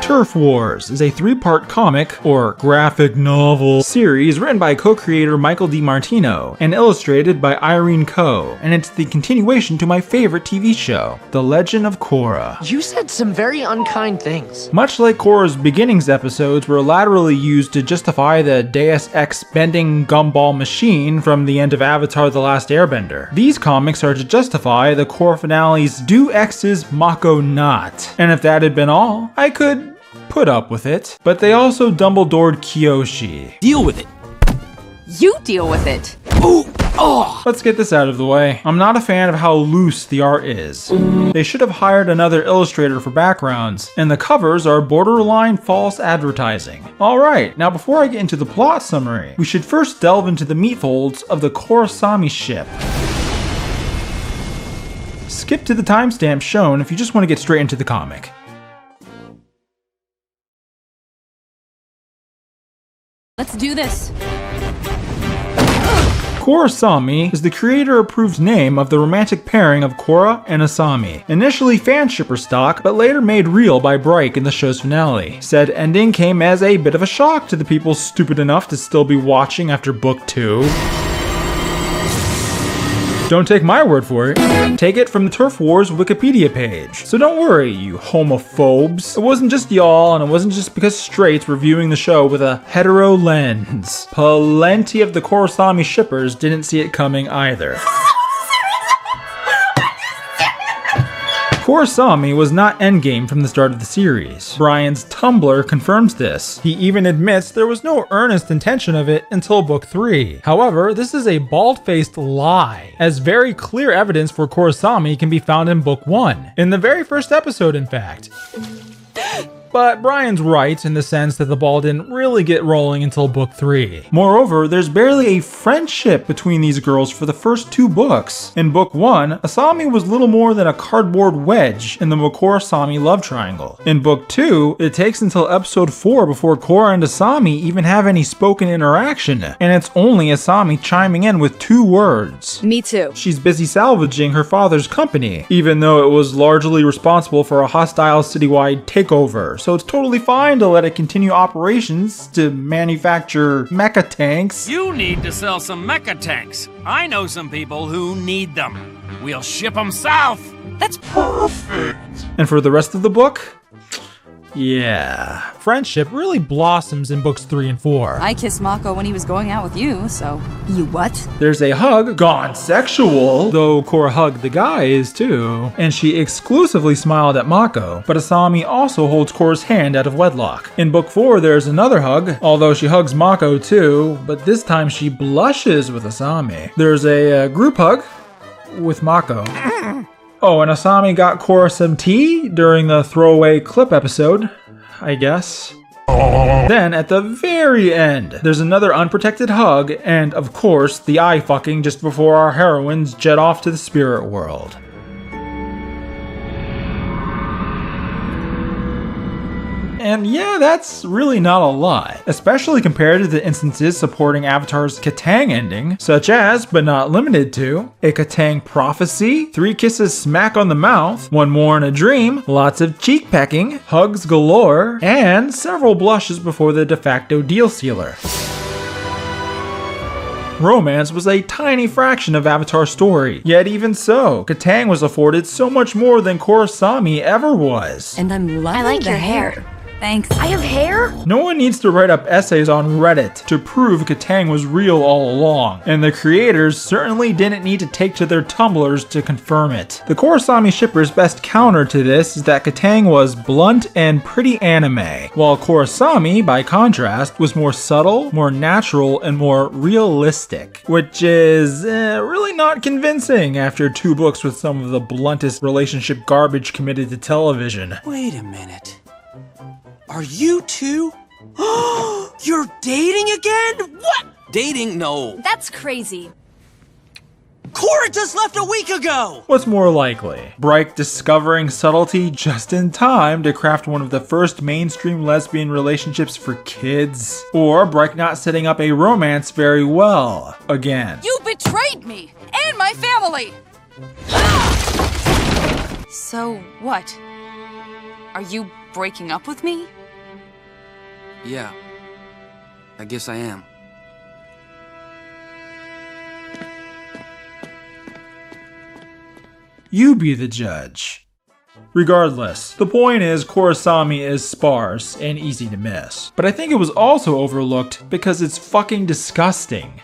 Turf Wars is a 3-part comic, or graphic novel, series written by co-creator Michael DiMartino and illustrated by Irene Ko, and it's the continuation to my favorite TV show, The Legend of Korra. You said some very unkind things. Much like Korra's beginnings episodes were laterally used to justify the Deus Ex bending gumball machine from the end of Avatar The Last Airbender, these comics are to justify the Korra finale's Do X's Mako Not. And if that had been all, I could put up with it. But they also Dumbledored Kyoshi. Deal with it. You deal with it. Ooh. Oh. Let's get this out of the way. I'm not a fan of how loose the art is. They should have hired another illustrator for backgrounds, and the covers are borderline false advertising. Alright, now before I get into the plot summary, we should first delve into the meat folds of the Korrasami ship. Skip to the timestamp shown if you just want to get straight into the comic. Let's do this. Korrasami is the creator-approved name of the romantic pairing of Korra and Asami. Initially fan-shipper stock, but later made real by Bright in the show's finale. Said ending came as a bit of a shock to the people stupid enough to still be watching after book 2. Don't take my word for it. Take it from the Turf Wars Wikipedia page. So don't worry, you homophobes. It wasn't just y'all, and it wasn't just because straights were viewing the show with a hetero lens. Plenty of the Korrasami shippers didn't see it coming either. Korrasami was not endgame from the start of the series. Brian's Tumblr confirms this. He even admits there was no earnest intention of it until book 3. However, this is a bald-faced lie, as very clear evidence for Korrasami can be found in book 1. In the very first episode, in fact. But Brian's right in the sense that the ball didn't really get rolling until book 3. Moreover, there's barely a friendship between these girls for the first 2 books. In book 1, Asami was little more than a cardboard wedge in the Korrasami love triangle. In book 2, it takes until episode 4 before Korra and Asami even have any spoken interaction, and it's only Asami chiming in with 2 words. Me too. She's busy salvaging her father's company, even though it was largely responsible for a hostile citywide takeover. So it's totally fine to let it continue operations to manufacture mecha tanks. You need to sell some mecha tanks. I know some people who need them. We'll ship them south. That's perfect. And for the rest of the book? Yeah. Friendship really blossoms in books 3 and 4. I kissed Mako when he was going out with you, so... You what? There's a hug, gone sexual, though Korra hugged the guys too, and she exclusively smiled at Mako, but Asami also holds Korra's hand out of wedlock. In book 4 there's another hug, although she hugs Mako too, but this time she blushes with Asami. There's a group hug with Mako. Oh, and Asami got Korra some tea during the throwaway clip episode, I guess. Then, at the very end, there's another unprotected hug, and of course, the eye fucking just before our heroines jet off to the spirit world. And yeah, that's really not a lot, especially compared to the instances supporting Avatar's Katang ending, such as, but not limited to, a Katang prophecy, 3 kisses smack on the mouth, 1 more in a dream, lots of cheek pecking, hugs galore, and several blushes before the de facto deal sealer. Romance was a tiny fraction of Avatar's story, yet even so, Katang was afforded so much more than Korrasami ever was. And I'm loving I like your hair. Thanks. I have hair? No one needs to write up essays on Reddit to prove Katang was real all along, and the creators certainly didn't need to take to their Tumblrs to confirm it. The Korrasami shipper's best counter to this is that Katang was blunt and pretty anime, while Korrasami, by contrast, was more subtle, more natural, and more realistic, which is really not convincing after 2 books with some of the bluntest relationship garbage committed to television. Wait a minute. Are you two? You're dating again? What? Dating? No. That's crazy. Korra just left a week ago! What's more likely? Bright discovering subtlety just in time to craft one of the first mainstream lesbian relationships for kids? Or Bright not setting up a romance very well, again? You betrayed me! And my family! So what? Are you breaking up with me? Yeah. I guess I am. You be the judge. Regardless, the point is Korrasami is sparse and easy to miss. But I think it was also overlooked because it's fucking disgusting.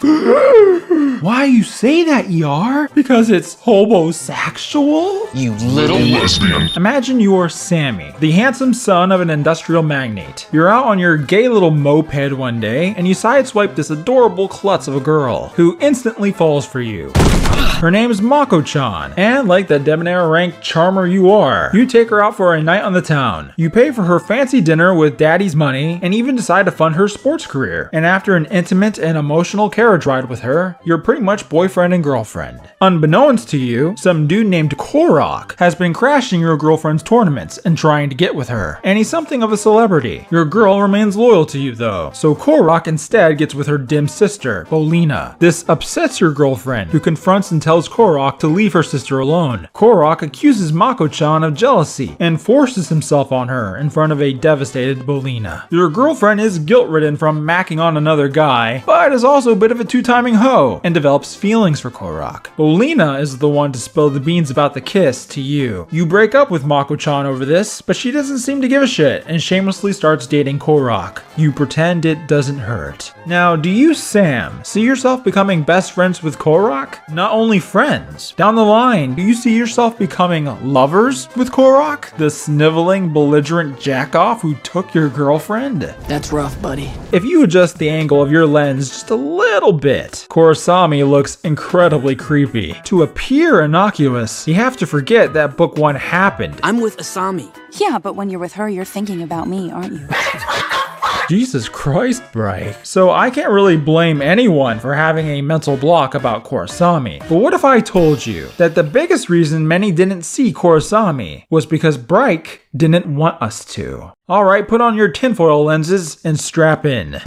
Why you say that, ER? Because it's homosexual? You little lesbian. Imagine you're Sammy, the handsome son of an industrial magnate. You're out on your gay little moped one day, and you sideswipe this adorable klutz of a girl, who instantly falls for you. Her name is Mako-chan, and like the debonair rank charmer you are, you take her out for a night on the town. You pay for her fancy dinner with daddy's money, and even decide to fund her sports career. And after an intimate and emotional carriage ride with her, you're pretty much boyfriend and girlfriend. Unbeknownst to you, some dude named Korra has been crashing your girlfriend's tournaments and trying to get with her. And he's something of a celebrity. Your girl remains loyal to you though, so Korra instead gets with her dim sister, Bolina. This upsets your girlfriend, who confronts and tells Korra to leave her sister alone. Korra accuses Mako-chan of jealousy and forces himself on her in front of a devastated Bolina. Your girlfriend is guilt-ridden from macking on another guy, but is also a bit of a two-timing hoe and develops feelings for Korra. Bolina is the one to spill the beans about the kiss to you. You break up with Mako-chan over this, but she doesn't seem to give a shit and shamelessly starts dating Korra. You pretend it doesn't hurt. Now, do you, Sam, see yourself becoming best friends with Korra? Not only friends. Down the line, do you see yourself becoming lovers with Korra? The sniveling, belligerent jackoff who took your girlfriend? That's rough, buddy. If you adjust the angle of your lens just a little bit, Korrasami looks incredibly creepy. To appear innocuous, you have to forget that book 1 happened. I'm with Asami. Yeah, but when you're with her, you're thinking about me, aren't you? Jesus Christ, Bryce. So I can't really blame anyone for having a mental block about Korrasami. But what if I told you that the biggest reason many didn't see Korrasami was because Bryce didn't want us to? Alright, put on your tinfoil lenses and strap in.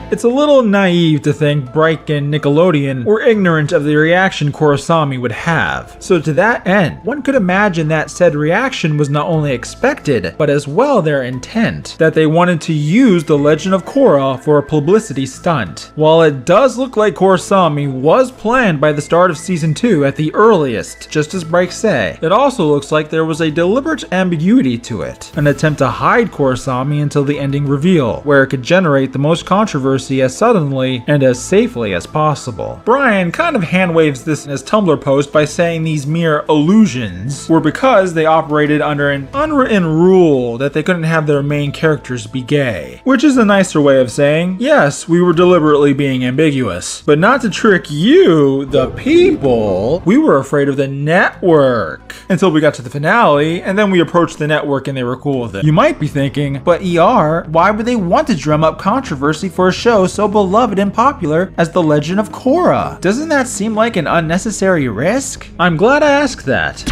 It's a little naive to think Bright and Nickelodeon were ignorant of the reaction Korrasami would have. So to that end, one could imagine that said reaction was not only expected, but as well their intent, that they wanted to use the Legend of Korra for a publicity stunt. While it does look like Korrasami was planned by the start of Season 2 at the earliest, just as Bright say, it also looks like there was a deliberate ambiguity to it, an attempt to hide Korrasami until the ending reveal, where it could generate the most controversy as suddenly and as safely as possible. Brian kind of hand-waves this in his Tumblr post by saying these mere illusions were because they operated under an unwritten rule that they couldn't have their main characters be gay. Which is a nicer way of saying, yes, we were deliberately being ambiguous, but not to trick you, the people. We were afraid of the network until we got to the finale, and then we approached the network and they were cool with it. You might be thinking, but ER, why would they want to drum up controversy for a show so beloved and popular as The Legend of Korra? Doesn't that seem like an unnecessary risk? I'm glad I asked that.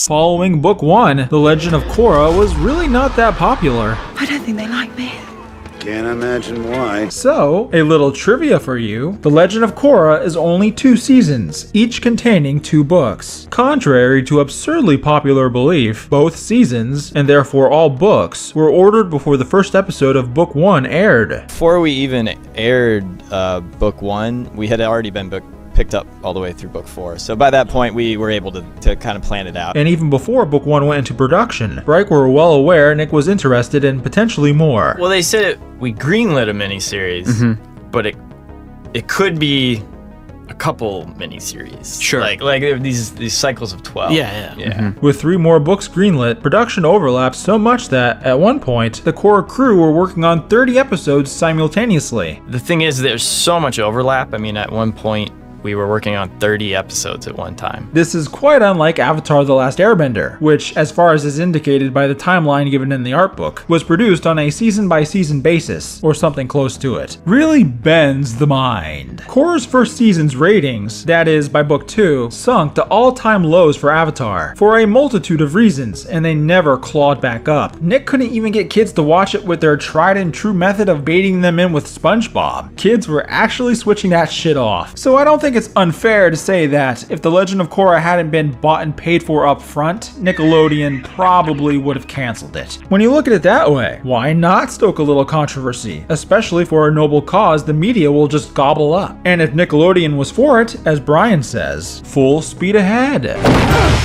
Following book 1, The Legend of Korra was really not that popular. I don't think they like me. Can't imagine why. So, a little trivia for you. The Legend of Korra is only 2 seasons, each containing 2 books. Contrary to absurdly popular belief, both seasons, and therefore all books, were ordered before the first episode of book 1 aired. Before we even aired book 1, we had already been picked up all the way through book 4. So by that point, we were able to kind of plan it out. And even before book 1 went into production, Bright were well aware Nick was interested in potentially more. Well, they said we greenlit a miniseries, but it could be a couple miniseries. Sure. Like these cycles of 12. Yeah. With 3 more books greenlit, production overlapped so much that, at one point, the Korra crew were working on 30 episodes simultaneously. The thing is, there's so much overlap. I mean, at one point, we were working on 30 episodes at one time. This is quite unlike Avatar: The Last Airbender, which, as far as is indicated by the timeline given in the art book, was produced on a season-by-season basis, or something close to it. Really bends the mind. Korra's first season's ratings, that is, by book 2, sunk to all-time lows for Avatar, for a multitude of reasons, and they never clawed back up. Nick couldn't even get kids to watch it with their tried-and-true method of baiting them in with SpongeBob. Kids were actually switching that shit off. So I don't think think it's unfair to say that if The Legend of Korra hadn't been bought and paid for up front, Nickelodeon probably would have canceled it. When you look at it that way, why not stoke a little controversy? Especially for a noble cause the media will just gobble up. And if Nickelodeon was for it, as Brian says, full speed ahead.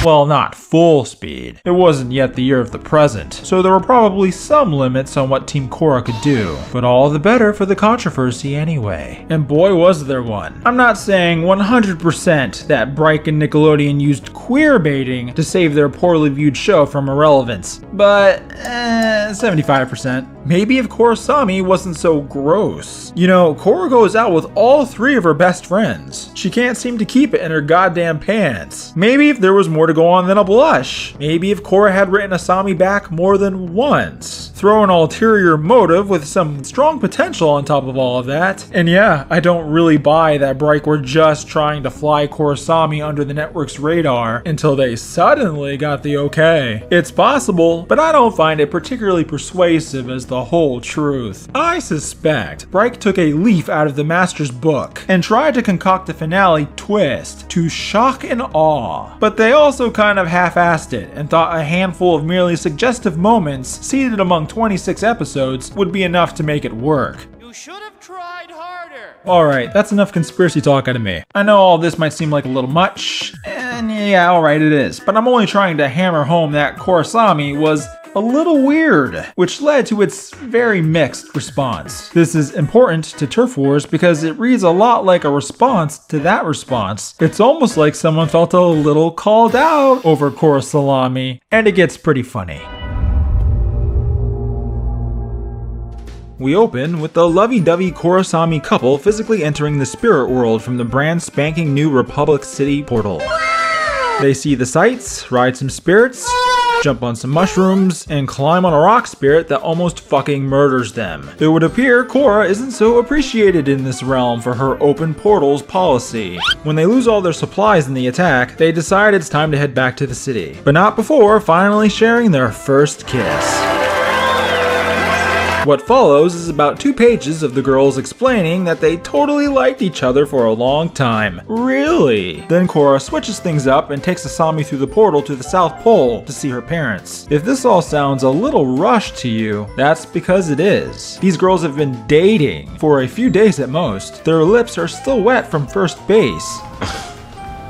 Well, not full speed. It wasn't yet the year of the present, so there were probably some limits on what Team Korra could do. But all the better for the controversy anyway. And boy was there one. I'm not saying 100% that Bright and Nickelodeon used queer baiting to save their poorly viewed show from irrelevance, but 75%. Maybe if Korrasami wasn't so gross. You know, Korra goes out with all 3 of her best friends. She can't seem to keep it in her goddamn pants. Maybe if there was more to go on than a blush. Maybe if Korra had written Asami back more than once. Throw an ulterior motive with some strong potential on top of all of that. And yeah, I don't really buy that Bright were just trying to fly Korrasami under the network's radar until they suddenly got the okay. It's possible, but I don't find it particularly persuasive as the whole truth. I suspect Bright took a leaf out of the master's book and tried to concoct a finale twist to shock and awe. But they also kind of half-assed it and thought a handful of merely suggestive moments seated among 26 episodes would be enough to make it work. You should have tried harder. Alright, that's enough conspiracy talk out of me. I know all this might seem like a little much, and yeah, alright it is, but I'm only trying to hammer home that Korrasami was a little weird, which led to its very mixed response. This is important to Turf Wars because it reads a lot like a response to that response. It's almost like someone felt a little called out over Korrasami, and it gets pretty funny. We open with the lovey-dovey Korrasami couple physically entering the spirit world from the brand spanking new Republic City portal. They see the sights, ride some spirits, jump on some mushrooms, and climb on a rock spirit that almost fucking murders them. It would appear Korra isn't so appreciated in this realm for her open portals policy. When they lose all their supplies in the attack, they decide it's time to head back to the city. But not before finally sharing their first kiss. What follows is about 2 pages of the girls explaining that they totally liked each other for a long time. Really? Then Korra switches things up and takes Asami through the portal to the South Pole to see her parents. If this all sounds a little rushed to you, that's because it is. These girls have been dating for a few days at most. Their lips are still wet from first base.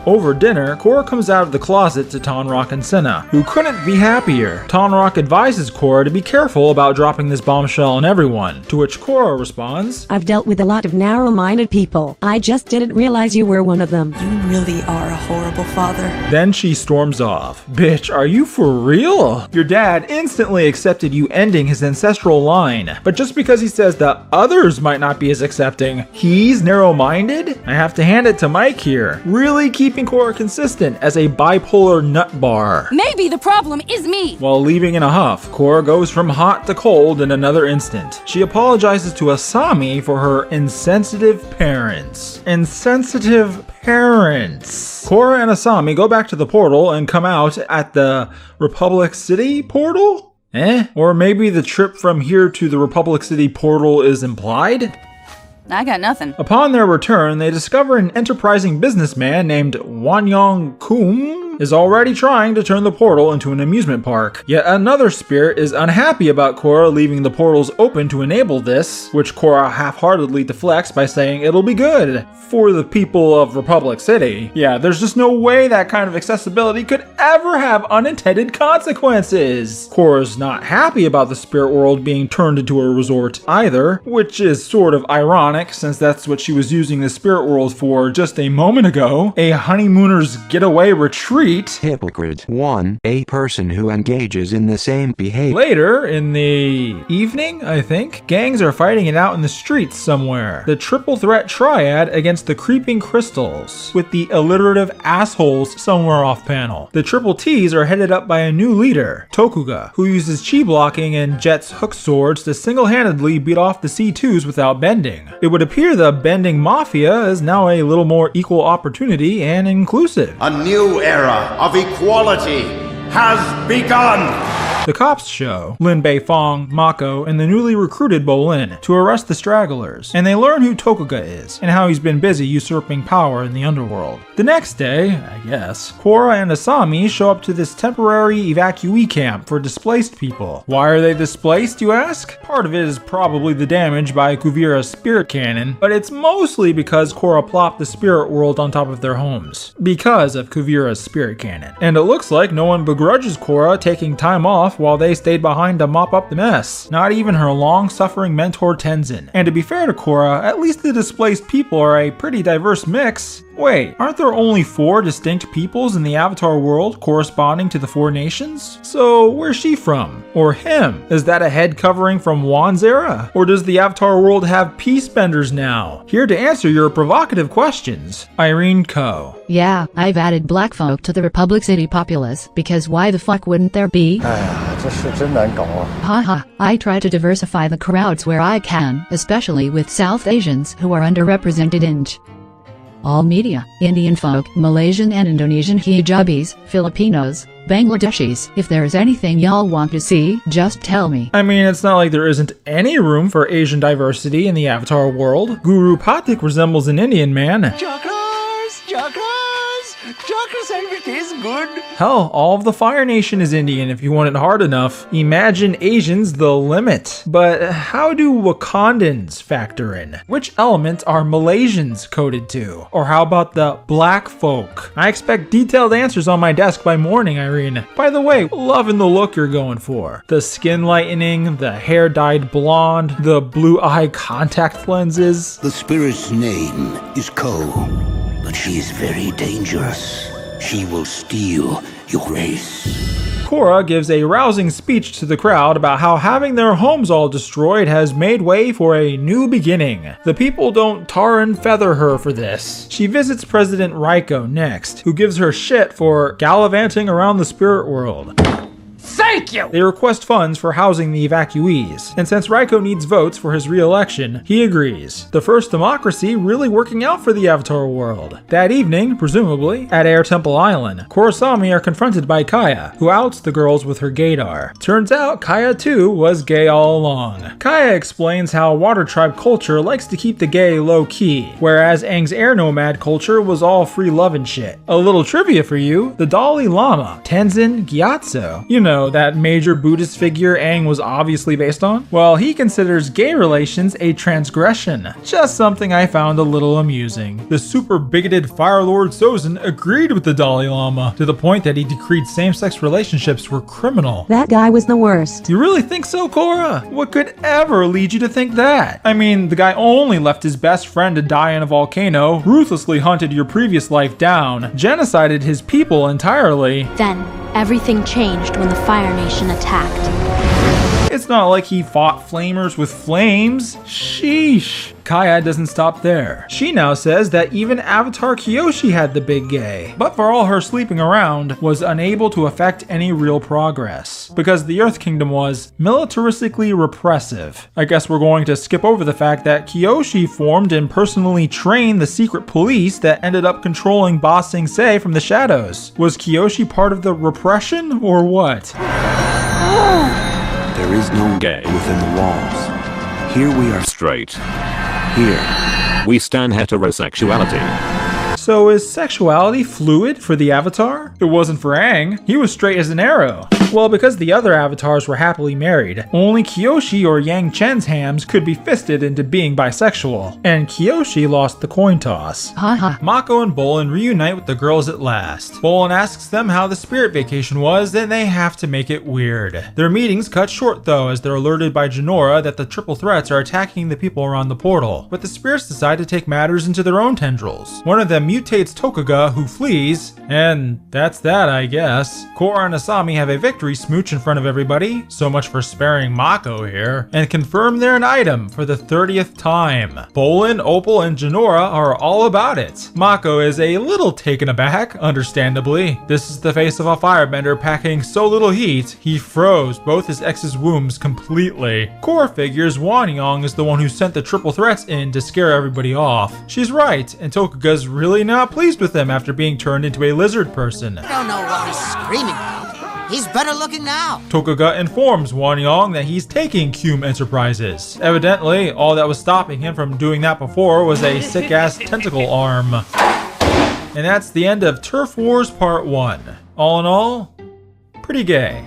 Over dinner, Korra comes out of the closet to Tonraq and Senna, who couldn't be happier. Tonraq advises Korra to be careful about dropping this bombshell on everyone, to which Korra responds, I've dealt with a lot of narrow-minded people. I just didn't realize you were one of them. You really are a horrible father. Then she storms off. Bitch, are you for real? Your dad instantly accepted you ending his ancestral line, but just because he says that others might not be as accepting, he's narrow-minded? I have to hand it to Mike here. Really keeping Korra consistent as a bipolar nut bar. Maybe the problem is me. While leaving in a huff, Korra goes from hot to cold in another instant. She apologizes to Asami for her insensitive parents. Insensitive parents. Korra and Asami go back to the portal and come out at the Republic City portal? Or maybe the trip from here to the Republic City portal is implied? I got nothing. Upon their return, they discover an enterprising businessman named Wanyong Kum is already trying to turn the portal into an amusement park. Yet another spirit is unhappy about Korra leaving the portals open to enable this, which Korra half-heartedly deflects by saying it'll be good for the people of Republic City. Yeah, there's just no way that kind of accessibility could ever have unintended consequences. Korra's not happy about the spirit world being turned into a resort either, which is sort of ironic since that's what she was using the spirit world for just a moment ago. A honeymooner's getaway retreat. Hypocrite 1. A person who engages in the same behavior. Later, in the evening, I think, gangs are fighting it out in the streets somewhere. The triple threat triad against the creeping crystals, with the alliterative assholes somewhere off panel. The triple T's are headed up by a new leader, Tokuga, who uses chi blocking and Jet's hook swords to single-handedly beat off the C2s without bending. It would appear the bending mafia is now a little more equal opportunity and inclusive. A new era of equality has begun. The cops show Lin Beifong, Mako, and the newly recruited Bolin to arrest the stragglers, and they learn who Tokuga is and how he's been busy usurping power in the underworld. The next day, I guess, Korra and Asami show up to this temporary evacuee camp for displaced people. Why are they displaced, you ask? Part of it is probably the damage by Kuvira's spirit cannon, but it's mostly because Korra plopped the spirit world on top of their homes, because of Kuvira's spirit cannon. And it looks like no one begrudges Korra taking time off while they stayed behind to mop up the mess. Not even her long-suffering mentor Tenzin. And to be fair to Korra, at least the displaced people are a pretty diverse mix. Wait, aren't there only 4 distinct peoples in the Avatar world corresponding to the 4 nations? So where's she from? Or him? Is that a head covering from Wan's era? Or does the Avatar world have peacebenders now? Here to answer your provocative questions, Irene Ko. Yeah, I've added black folk to the Republic City populace, because why the fuck wouldn't there be? Haha, I try to diversify the crowds where I can, especially with South Asians who are underrepresented in all media, Indian folk, Malaysian and Indonesian hijabis, Filipinos, Bangladeshis. If there's anything y'all want to see, just tell me. I mean, it's not like there isn't any room for Asian diversity in the Avatar world. Guru Pathik resembles an Indian man. Chakras, everything is good. Hell, all of the Fire Nation is Indian if you want it hard enough. Imagine Asians the limit. But how do Wakandans factor in? Which element are Malaysians coded to? Or how about the black folk? I expect detailed answers on my desk by morning, Irene. By the way, loving the look you're going for. The skin lightening, the hair dyed blonde, the blue eye contact lenses. The spirit's name is Ko, but she is very dangerous. She will steal your race. Korra gives a rousing speech to the crowd about how having their homes all destroyed has made way for a new beginning. The people don't tar and feather her for this. She visits President Raiko next, who gives her shit for gallivanting around the spirit world. Thank you! They request funds for housing the evacuees, and since Raiko needs votes for his re-election, he agrees. The first democracy really working out for the Avatar world. That evening, presumably, at Air Temple Island, Korrasami are confronted by Kaya, who outs the girls with her gaydar. Turns out Kaya too was gay all along. Kaya explains how Water Tribe culture likes to keep the gay low-key, whereas Aang's air nomad culture was all free love and shit. A little trivia for you, the Dalai Lama, Tenzin Gyatso, you know, that major Buddhist figure Aang was obviously based on? Well, he considers gay relations a transgression. Just something I found a little amusing. The super bigoted Fire Lord Sozin agreed with the Dalai Lama, to the point that he decreed same-sex relationships were criminal. That guy was the worst. You really think so, Korra? What could ever lead you to think that? I mean, the guy only left his best friend to die in a volcano, ruthlessly hunted your previous life down, genocided his people entirely. Then, everything changed when the Fire Nation attacked. It's not like he fought flamers with flames. Sheesh. Kaya doesn't stop there. She now says that even Avatar Kyoshi had the big gay, but for all her sleeping around, was unable to affect any real progress, because the Earth Kingdom was militaristically repressive. I guess we're going to skip over the fact that Kyoshi formed and personally trained the secret police that ended up controlling Ba Sing Se from the shadows. Was Kyoshi part of the repression, or what? There is no gay within the walls. Here we are straight. Here, we stand heterosexuality. So is sexuality fluid for the Avatar? It wasn't for Aang. He was straight as an arrow. Well, because the other Avatars were happily married, only Kyoshi or Yang Chen's hams could be fisted into being bisexual, and Kyoshi lost the coin toss. Haha. Mako and Bolin reunite with the girls at last. Bolin asks them how the spirit vacation was, and they have to make it weird. Their meeting's cut short though, as they're alerted by Jinora that the triple threats are attacking the people around the portal, but the spirits decide to take matters into their own tendrils. One of them mutates Tokuga, who flees, and that's that, I guess. Korra and Asami have a victory smooch in front of everybody, so much for sparing Mako here, and confirm they're an item for the 30th time. Bolin, Opal, and Jinora are all about it. Mako is a little taken aback, understandably. This is the face of a firebender packing so little heat, he froze both his ex's wombs completely. Korra figures Wanyang is the one who sent the triple threats in to scare everybody off. She's right, and Tokuga's really not pleased with them after being turned into a lizard person. I don't know what he's screaming about. He's better looking now. Tokuga informs Wanyang that he's taking Cume Enterprises. Evidently, all that was stopping him from doing that before was a sick-ass tentacle arm. And that's the end of Turf Wars Part 1. All in all, pretty gay.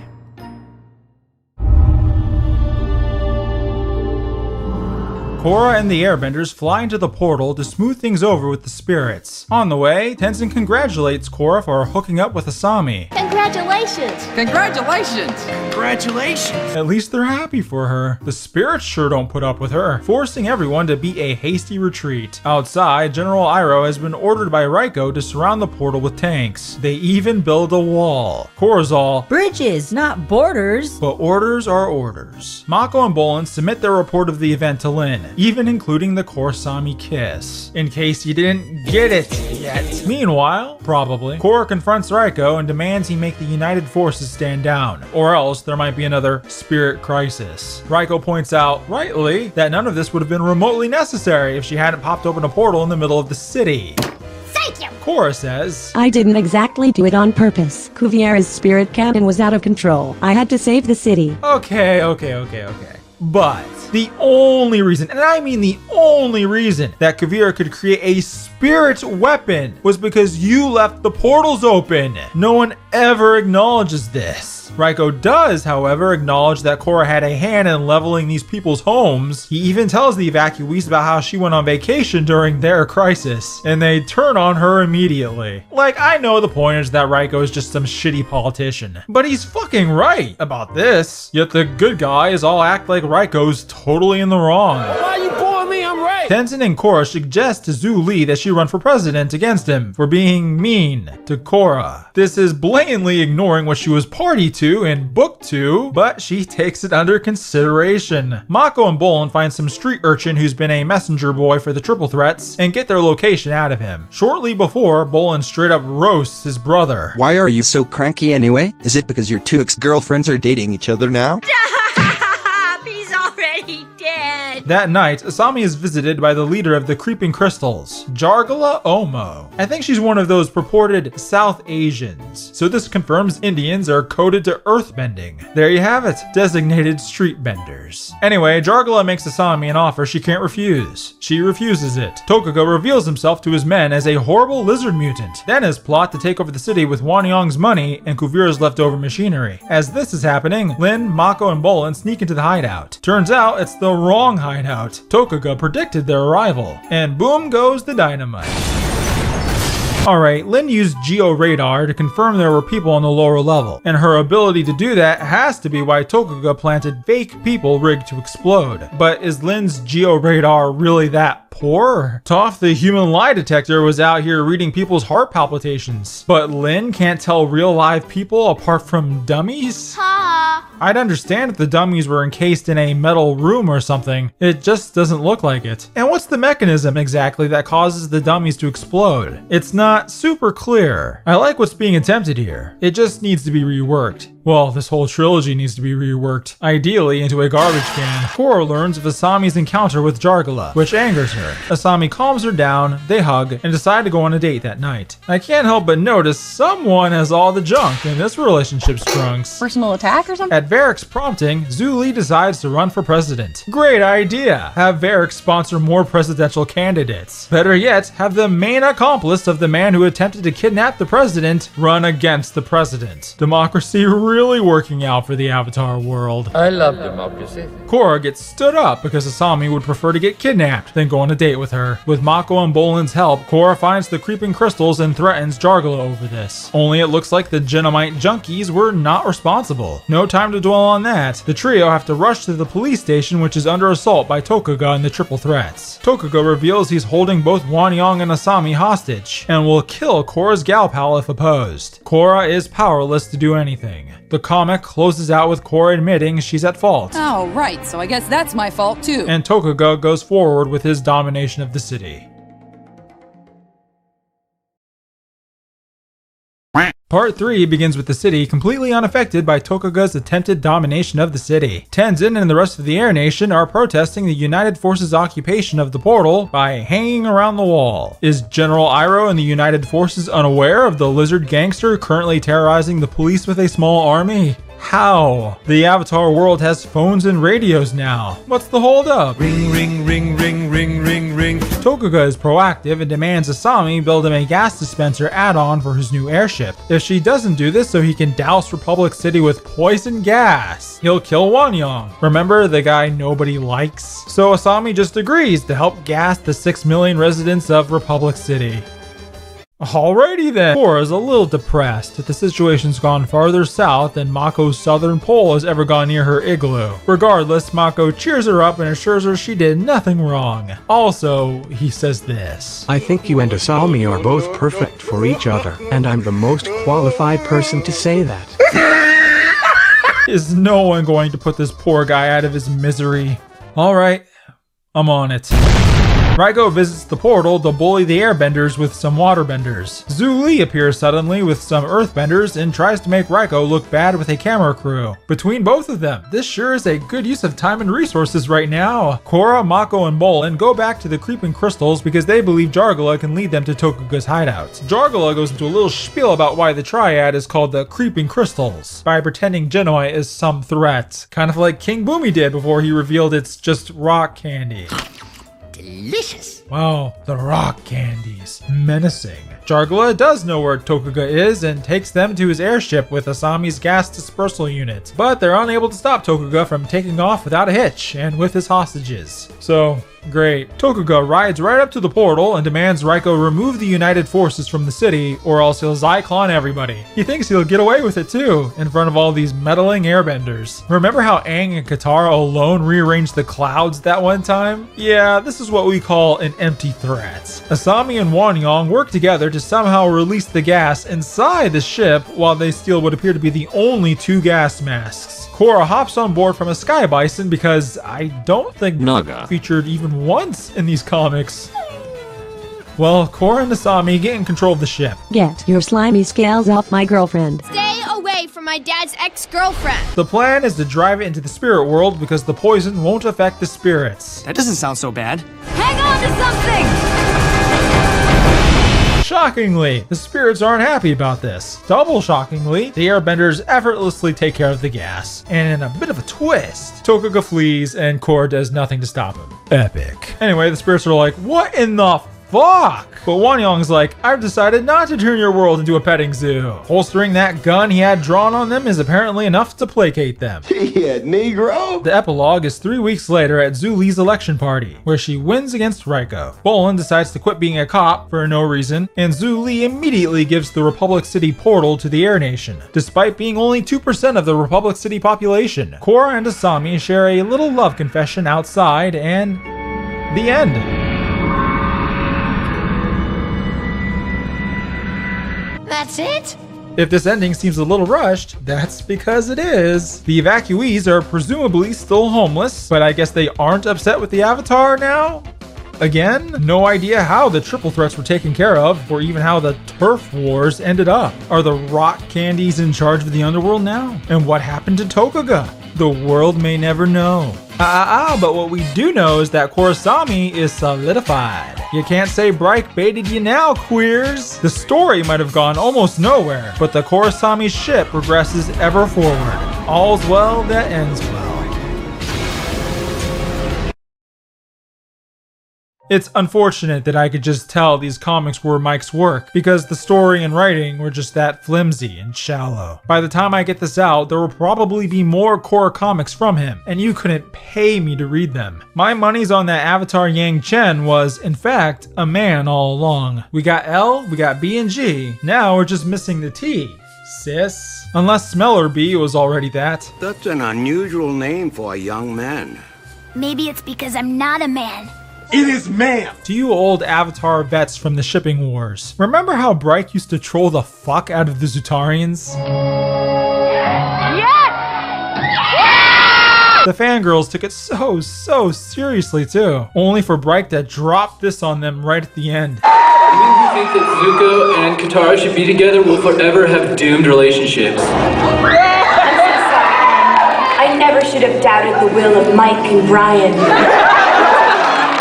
Korra and the Airbenders fly into the portal to smooth things over with the spirits. On the way, Tenzin congratulates Korra for hooking up with Asami. Congratulations! Congratulations! Congratulations! At least they're happy for her. The spirits sure don't put up with her, forcing everyone to beat a hasty retreat. Outside, General Iroh has been ordered by Raiko to surround the portal with tanks. They even build a wall. Korra's all, bridges, not borders. But orders are orders. Mako and Bolin submit their report of the event to Lin, even including the Korrasami kiss, in case you didn't get it yet. Meanwhile, probably, Korra confronts Raiko and demands he make the United Forces stand down, or else there might be another spirit crisis. Raiko points out, rightly, that none of this would have been remotely necessary if she hadn't popped open a portal in the middle of the city. Thank you! Korra says, I didn't exactly do it on purpose. Kuvira's spirit cannon was out of control. I had to save the city. Okay. But the only reason, and I mean the only reason, that Kuvira could create a spirit weapon was because you left the portals open. No one ever acknowledges this. Raiko does, however, acknowledge that Korra had a hand in leveling these people's homes. He even tells the evacuees about how she went on vacation during their crisis, and they turn on her immediately. Like, I know the point is that Raiko is just some shitty politician, but he's fucking right about this. Yet the good guys all act like Raiko's totally in the wrong. Why you calling me? I'm right. Tenzin and Korra suggest to Zhu Li that she run for president against him for being mean to Korra. This is blatantly ignoring what she was party to in Book 2, but she takes it under consideration. Mako and Bolin find some street urchin who's been a messenger boy for the triple threats and get their location out of him. Shortly before, Bolin straight up roasts his brother. Why are you so cranky anyway? Is it because your two ex-girlfriends are dating each other now? He's already dead! That night, Asami is visited by the leader of the Creeping Crystals, Jargala Omo. I think she's one of those purported South Asians, so this confirms Indians are coded to earthbending. There you have it, designated street benders. Anyway, Jargala makes Asami an offer she can't refuse. She refuses it. Tokuga reveals himself to his men as a horrible lizard mutant, then his plot to take over the city with Wanyang's money and Kuvira's leftover machinery. As this is happening, Lin, Mako, and Bolin sneak into the hideout. Turns out it's the wrong hideout. Tokuga predicted their arrival, and boom goes the dynamite. Alright, Lin used geo-radar to confirm there were people on the lower level, and her ability to do that has to be why Tokuga planted fake people rigged to explode. But is Lin's geo-radar really that poor? Toph, the human lie detector, was out here reading people's heart palpitations, but Lin can't tell real live people apart from dummies? I'd understand if the dummies were encased in a metal room or something. It just doesn't look like it. And what's the mechanism exactly that causes the dummies to explode? It's not super clear. I like what's being attempted here. It just needs to be reworked. Well, this whole trilogy needs to be reworked, ideally into a garbage can. Korra learns of Asami's encounter with Jargala, which angers her. Asami calms her down, they hug, and decide to go on a date that night. I can't help but notice someone has all the junk in this relationship's trunks. Personal attack or something? At Varric's prompting, Zhu Li decides to run for president. Great idea! Have Varric sponsor more presidential candidates. Better yet, have the main accomplice of the man who attempted to kidnap the president run against the president. Democracy really working out for the Avatar world. I love democracy. Korra gets stood up because Asami would prefer to get kidnapped than go on a date with her. With Mako and Bolin's help, Korra finds the creeping crystals and threatens Jargala over this. Only it looks like the Genomite junkies were not responsible. No time to dwell on that. The trio have to rush to the police station, which is under assault by Tokuga and the triple threats. Tokuga reveals he's holding both Wanyang and Asami hostage, and will kill Korra's gal pal if opposed. Korra is powerless to do anything. The comic closes out with Korra admitting she's at fault. Oh, right, so I guess that's my fault too. And Tokuga goes forward with his domination of the city. Part 3 begins with the city completely unaffected by Tokuga's attempted domination of the city. Tenzin and the rest of the Air Nation are protesting the United Forces' occupation of the portal by hanging around the wall. Is General Iroh and the United Forces unaware of the lizard gangster currently terrorizing the police with a small army? How? The Avatar world has phones and radios now. What's the holdup? Ring, ring, ring, ring, ring, ring, ring. Tokuga is proactive and demands Asami build him a gas dispenser add-on for his new airship. If she doesn't do this so he can douse Republic City with poison gas, he'll kill Wanyang. Remember the guy nobody likes? So Asami just agrees to help gas the 6 million residents of Republic City. Alrighty then. Korra's a little depressed that the situation's gone farther south than Mako's southern pole has ever gone near her igloo. Regardless, Mako cheers her up and assures her she did nothing wrong. Also, he says this. I think you and Asami are both perfect for each other, and I'm the most qualified person to say that. Is no one going to put this poor guy out of his misery? Alright, I'm on it. Raiko visits the portal to bully the airbenders with some waterbenders. Zhu Li appears suddenly with some earthbenders and tries to make Raiko look bad with a camera crew. Between both of them, this sure is a good use of time and resources right now. Korra, Mako, and Bolin go back to the creeping crystals because they believe Jargala can lead them to Tokuga's hideout. Jargala goes into a little spiel about why the triad is called the creeping crystals, by pretending Genoi is some threat. Kind of like King Boomy did before he revealed it's just rock candy. Delicious. Wow, the rock candies. Menacing. Jargala does know where Tokuga is and takes them to his airship with Asami's gas dispersal unit. But they're unable to stop Tokuga from taking off without a hitch and with his hostages. So, great. Tokuga rides right up to the portal and demands Raiko remove the United Forces from the city or else he'll Zyklon everybody. He thinks he'll get away with it too, in front of all these meddling airbenders. Remember how Aang and Katara alone rearranged the clouds that one time? Yeah, this is what we call an empty threat. Asami and Wanyang work together to somehow release the gas inside the ship while they steal what appear to be the only 2 gas masks. Korra hops on board from a sky bison because I don't think Naga featured even once in these comics. Well, Korra and Asami get in control of the ship. Get your slimy scales off my girlfriend. Stay away from my dad's ex-girlfriend. The plan is to drive it into the spirit world because the poison won't affect the spirits. That doesn't sound so bad. Hang on to something! Shockingly, the spirits aren't happy about this. Double shockingly, the airbenders effortlessly take care of the gas. And in a bit of a twist, Tokuga flees and Korra does nothing to stop him. Epic. Anyway, the spirits are like, what in the fuck? But Wanyang's like, I've decided not to turn your world into a petting zoo. Holstering that gun he had drawn on them is apparently enough to placate them. Yeah, Negro. The epilogue is 3 weeks later at Zhu Li's election party, where she wins against Raiko. Bolin decides to quit being a cop for no reason, and Zhu Li immediately gives the Republic City portal to the Air Nation, despite being only 2% of the Republic City population. Korra and Asami share a little love confession outside, and the end. That's it? If this ending seems a little rushed, that's because it is. The evacuees are presumably still homeless, but I guess they aren't upset with the Avatar now? Again, no idea how the triple threats were taken care of, or even how the turf wars ended up. Are the rock candies in charge of the underworld now? And what happened to Tokuga? The world may never know. But what we do know is that Korrasami is solidified. You can't say Bryke baited you now, queers. The story might have gone almost nowhere, but the Korrasami ship progresses ever forward. All's well that ends well. It's unfortunate that I could just tell these comics were Mike's work, because the story and writing were just that flimsy and shallow. By the time I get this out, there will probably be more Korra comics from him, and you couldn't pay me to read them. My money's on that Avatar Yang Chen was, in fact, a man all along. We got L, we got B and G, now we're just missing the T, sis. Unless Smeller B was already that. That's an unusual name for a young man. Maybe it's because I'm not a man. It is man! To you old Avatar vets from the shipping wars, remember how Bryke used to troll the fuck out of the Zutarians? Yes! The fangirls took it so seriously too, only for Bright to drop this on them right at the end. You who think that Zuko and Katara should be together will forever have doomed relationships. I never should have doubted the will of Mike and Brian.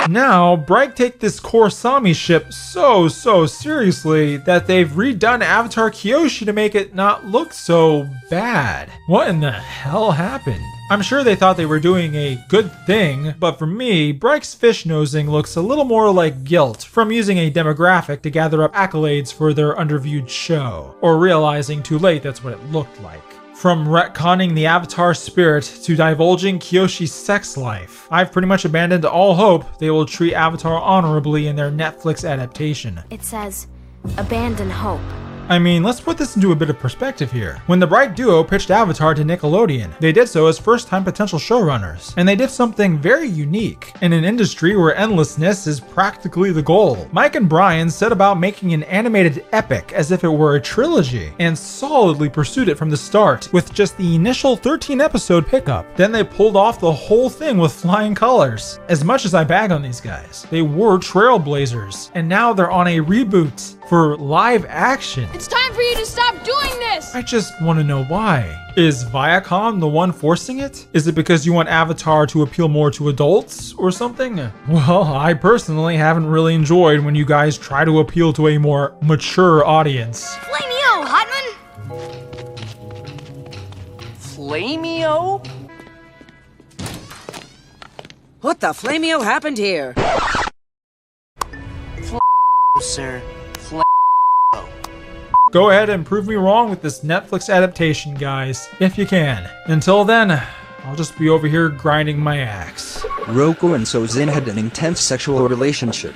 Now, Bright take this Korrasami ship so seriously that they've redone Avatar Kyoshi to make it not look so bad. What in the hell happened? I'm sure they thought they were doing a good thing, but for me, Bright's fish-nosing looks a little more like guilt from using a demographic to gather up accolades for their underviewed show, or realizing too late that's what it looked like. From retconning the Avatar spirit to divulging Kyoshi's sex life, I've pretty much abandoned all hope they will treat Avatar honorably in their Netflix adaptation. It says, abandon hope. I mean, let's put this into a bit of perspective here. When the Bright duo pitched Avatar to Nickelodeon, they did so as first-time potential showrunners, and they did something very unique in an industry where endlessness is practically the goal. Mike and Brian set about making an animated epic as if it were a trilogy, and solidly pursued it from the start with just the initial 13-episode pickup. Then they pulled off the whole thing with flying colors. As much as I bag on these guys, they were trailblazers, and now they're on a reboot for live action. It's time for you to stop doing this! I just want to know why. Is Viacom the one forcing it? Is it because you want Avatar to appeal more to adults or something? Well, I personally haven't really enjoyed when you guys try to appeal to a more mature audience. Flameo, Hotman! Flameo? What the flameo happened here? Sir. Go ahead and prove me wrong with this Netflix adaptation, guys, if you can. Until then, I'll just be over here grinding my axe. Roku and Sozin had an intense sexual relationship.